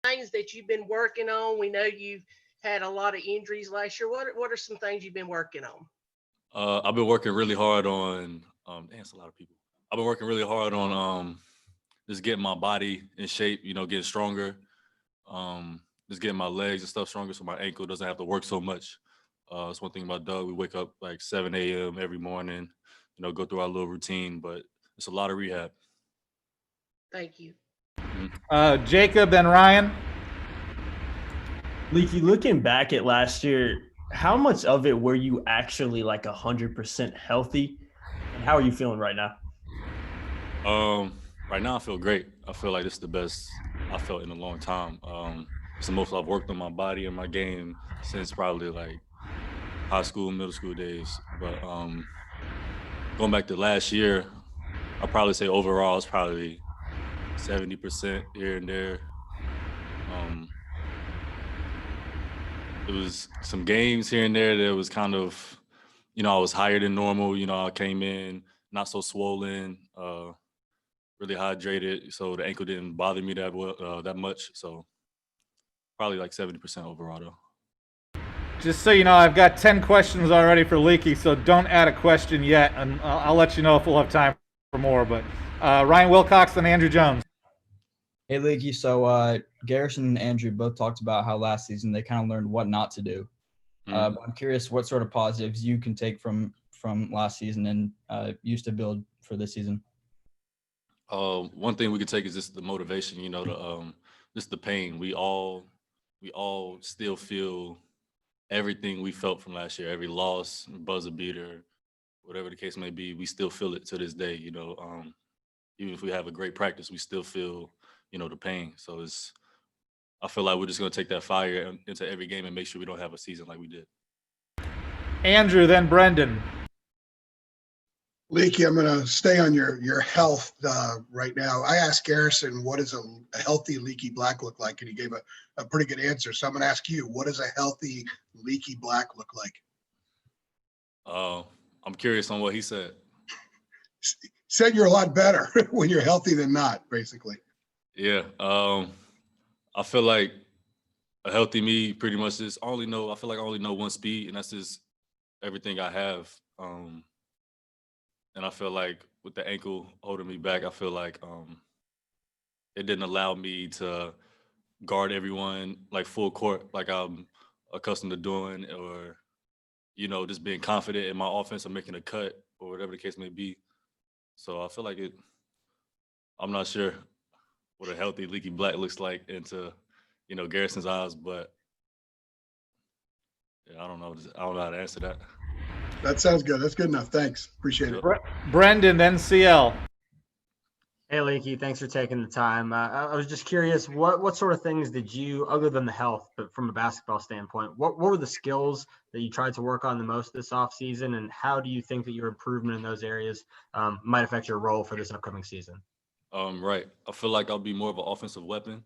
things that you've been working on? We know you've had a lot of injuries last year. What are some things you've been working on? I've been working really hard on. Damn, it's a lot of people. I've been working really hard on just getting my body in shape. Getting stronger. Just getting my legs and stuff stronger, so my ankle doesn't have to work so much. That's one thing about Doug. We wake up like 7 a.m. every morning. Go through our little routine, but it's a lot of rehab. Thank you. Jacob and Ryan. Leaky, looking back at last year, how much of it were you actually like 100% healthy? And how are you feeling right now? Right now I feel great. I feel like this is the best I felt in a long time. It's the most I've worked on my body and my game since probably like high school, middle school days. But going back to last year, I'll probably say overall it's probably 70% here and there. Um, it was some games here and there that was kind of, I was higher than normal. I came in not so swollen, really hydrated, so the ankle didn't bother me that much. So probably like 70% overall though. Just so you know, I've got 10 questions already for Leaky, so don't add a question yet, and I'll let you know if we'll have time for more. But Ryan Wilcox and Andrew Jones. Hey, Leaky. So Garrison and Andrew both talked about how last season they kind of learned what not to do. But I'm curious what sort of positives you can take from last season and use to build for this season. One thing we could take is just the motivation, just the pain. We all still feel everything we felt from last year, every loss, buzzer beater, whatever the case may be. We still feel it to this day. Even if we have a great practice, we still feel, the pain. So I feel like we're just going to take that fire into every game and make sure we don't have a season like we did. Andrew, then Brendan. Leaky, I'm going to stay on your health right now. I asked Garrison, what does a healthy Leaky Black look like? And he gave a pretty good answer. So I'm going to ask you, what does a healthy Leaky Black look like? I'm curious on what he said. Said you're a lot better when you're healthy than not, basically. Yeah. I feel like a healthy me pretty much is I feel like I only know one speed, and that's just everything I have. And I feel like with the ankle holding me back, I feel like it didn't allow me to guard everyone like full court like I'm accustomed to doing, or just being confident in my offense or making a cut or whatever the case may be. So I feel like I'm not sure what a healthy Leaky Black looks like into Garrison's eyes, but yeah, I don't know how to answer that. That sounds good. That's good enough. Thanks. Appreciate it. Brendan, then CL. Hey, Leaky, thanks for taking the time. I was just curious, what sort of things did you, other than the health, but from a basketball standpoint, what were the skills that you tried to work on the most this offseason, and how do you think that your improvement in those areas might affect your role for this upcoming season? Right. I feel like I'll be more of an offensive weapon.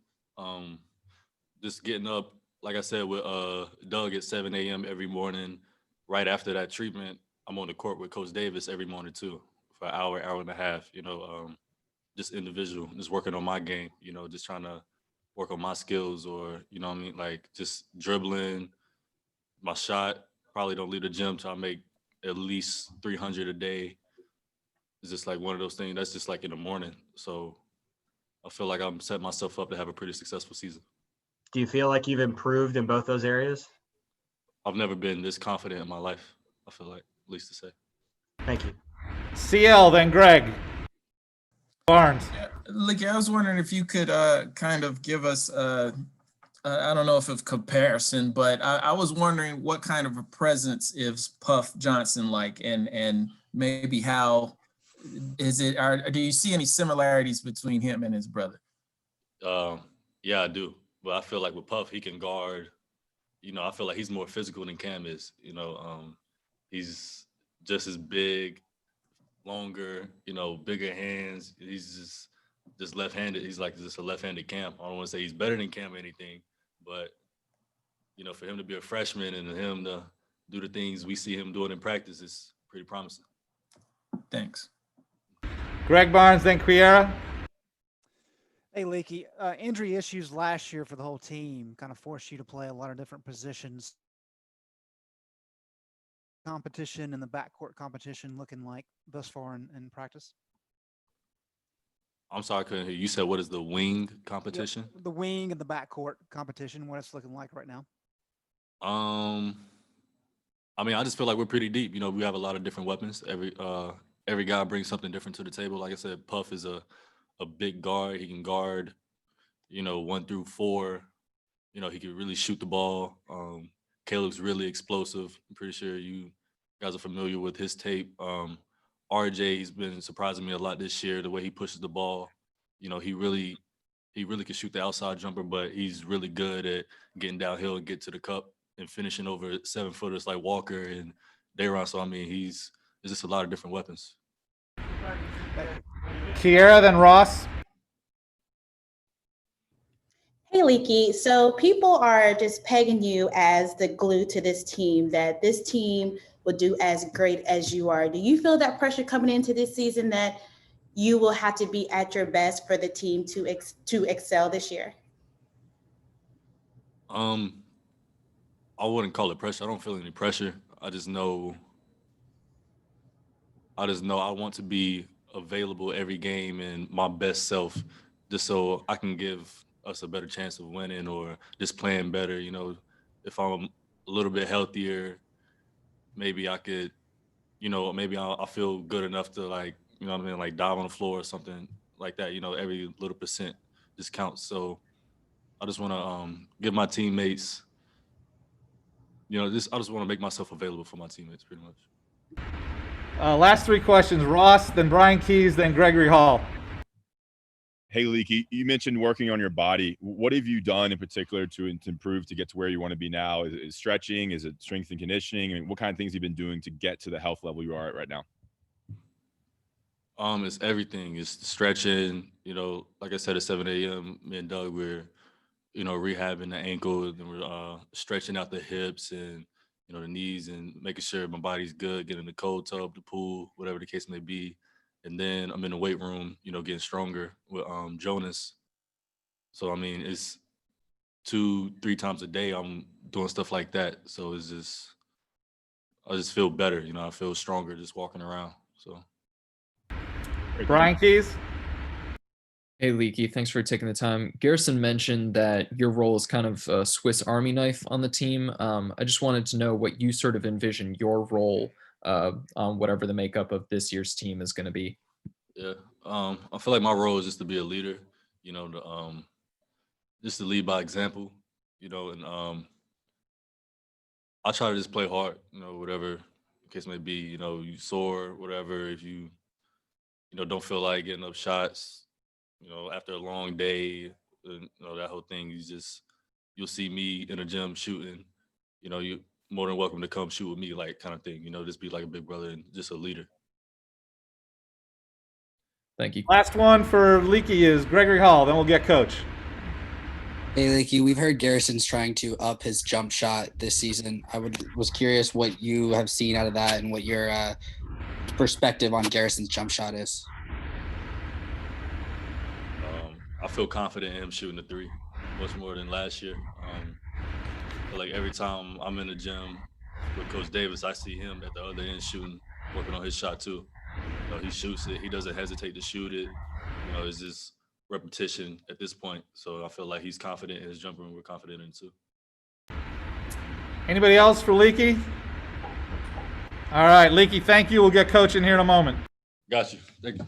Just getting up, like I said, with Doug at 7 a.m. every morning. Right after that treatment, I'm on the court with Coach Davis every morning too for an hour and a half. Just individual, just working on my game. Just trying to work on my skills, or like just dribbling, my shot. Probably don't leave the gym till I make at least 300 a day. It's just like one of those things that's just like in the morning. So I feel like I'm setting myself up to have a pretty successful season. Do you feel like you've improved in both those areas? I've never been this confident in my life, I feel like, at least to say. Thank you. CL, then Greg Barnes. Licky, I was wondering if you could kind of give us, I don't know if it's comparison, but I was wondering what kind of a presence is Puff Johnson like, and maybe how is it, or do you see any similarities between him and his brother? Yeah, I do. But I feel like with Puff, he can guard. I feel like he's more physical than Cam is. He's just as big, longer, bigger hands. He's just left-handed. He's like just a left-handed Cam. I don't want to say he's better than Cam or anything, but for him to be a freshman and him to do the things we see him doing in practice is pretty promising. Thanks. Greg Barnes, then Quiera. Hey, Leaky, injury issues last year for the whole team kind of forced you to play a lot of different positions. Competition and the backcourt competition looking like thus far in practice? I'm sorry, I couldn't hear you. You said what is the wing Yep, competition? the wing and the backcourt competition, what it's looking like right now. Um, I mean, I just feel like we're pretty deep. You know, we have a lot of different weapons. Every guy brings something different to the table. Like I said, Puff is a big guard. He can guard, 1 through 4. You know, he can really shoot the ball. Caleb's really explosive. I'm pretty sure you guys are familiar with his tape. RJ, he's been surprising me a lot this year, the way he pushes the ball. You know, he really can shoot the outside jumper, but he's really good at getting downhill and get to the cup and finishing over 7-footers like Walker and Dayron. So I mean, there's just a lot of different weapons. Kiera, then Ross. Hey, Leaky. So people are just pegging you as the glue to this team, that this team will do as great as you are. Do you feel that pressure coming into this season that you will have to be at your best for the team to excel this year? I wouldn't call it pressure. I don't feel any pressure. I just know I want to be available every game and my best self, just so I can give us a better chance of winning or just playing better. You know, if I'm a little bit healthier, maybe I could, maybe I'll feel good enough to, like, you know what I mean, like dive on the floor or something like that. You know, every little percent just counts. So I just want to give my teammates, I just want to make myself available for my teammates pretty much. Last 3 questions. Ross, then Brian Keys, then Gregory Hall. Hey, Leaky, you mentioned working on your body. What have you done in particular to improve to get to where you want to be now? Is it stretching? Is it strength and conditioning? I mean, what kind of things have you been doing to get to the health level you are at right now? It's everything. It's stretching. Like I said, at 7 a.m., me and Doug, we're, rehabbing the ankle, and we're stretching out the hips and, the knees, and making sure my body's good, getting in the cold tub, the pool, whatever the case may be. And then I'm in the weight room, getting stronger with Jonas. So, I mean, it's 2-3 times a day I'm doing stuff like that. So I just feel better. I feel stronger just walking around. So. Brian Keys. Hey, Leaky, thanks for taking the time. Garrison mentioned that your role is kind of a Swiss Army knife on the team. I just wanted to know what you sort of envision your role on whatever the makeup of this year's team is going to be. Yeah, I feel like my role is just to be a leader, just to lead by example, and I try to just play hard, whatever the case may be, you sore, whatever, if you, don't feel like getting up shots, after a long day, that whole thing, you'll see me in a gym shooting, you're more than welcome to come shoot with me, like, kind of thing, just be like a big brother and just a leader. Thank you. Last one for Leaky is Gregory Hall, then we'll get Coach. Hey, Leaky, we've heard Garrison's trying to up his jump shot this season. Was curious what you have seen out of that and what your perspective on Garrison's jump shot is. I feel confident in him shooting the 3 much more than last year. But like every time I'm in the gym with Coach Davis, I see him at the other end shooting, working on his shot too. He shoots it. He doesn't hesitate to shoot it. It's just repetition at this point. So I feel like he's confident in his jumper, and we're confident in it too. Anybody else for Leaky? All right, Leaky, thank you. We'll get Coach in here in a moment. Got you. Thank you.